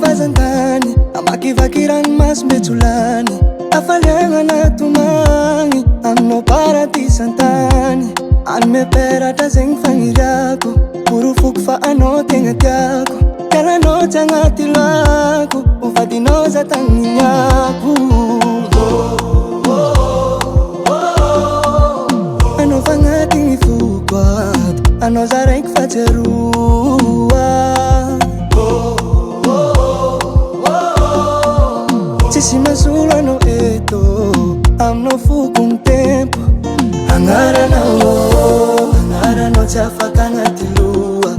Fazantany amakivakiran mas betulani afaliana na tumani amno paradisantani anme perata zeng fangirako puro fuko fa ano tegna tiako kalano jagnaty lako uvadinao za tagninyako ano fagnatigny foko ato ano za raiky fahatsiaroa Sisi masuro ano eto amno fukong tempo Angarano tsafakana tilua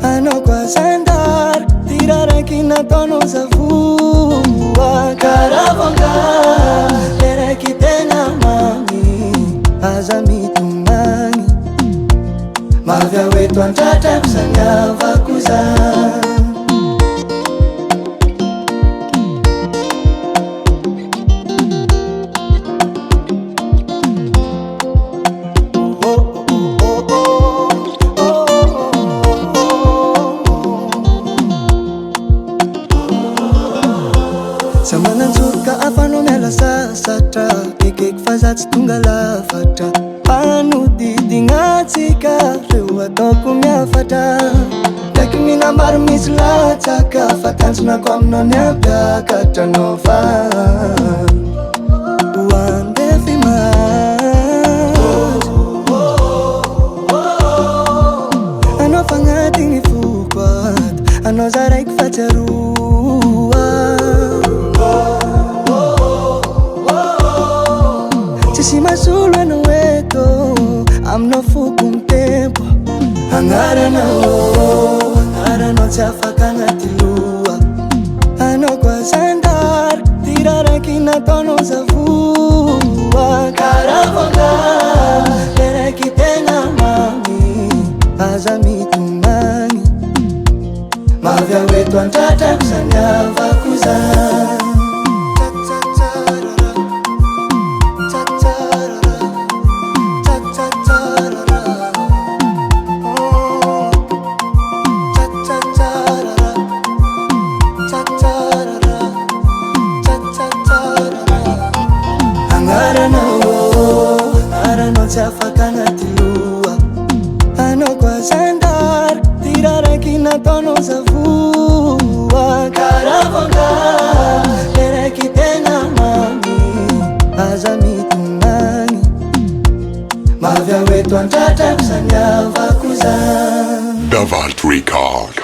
Ano kwa sandar tiraraki na tono sa vua Karavanga leraki tena mami Azami tumangi Mavya wetu antata kusanya vakuzan Samananzuka afano mela sasatra Ekek fazatsy tonga lafatra Ano didingatsika Reo ataoko miafatra Ndraiky minambaro misy latsaka Fatanjonako aminao ny ampiakatra Nao fa Hoandefy maso Anao fagnatigny foko ato Anao za raiky fahatsiaroa Sisi masolo ano eto amno fukong tempo Angarano tsafakana tilua Ano kwa sandar tiraraki na tono sa vua Karavanga leraki tena mami Azami tumani Mavya wetu antata kusanya vakuzan Angarano tsafakana tilua Ano kwa sandar tiraraki na tono sa vua Karavanga leraki tena mami Azami tumani Mavya wetu antata kusanya vakuzan Davalt Record.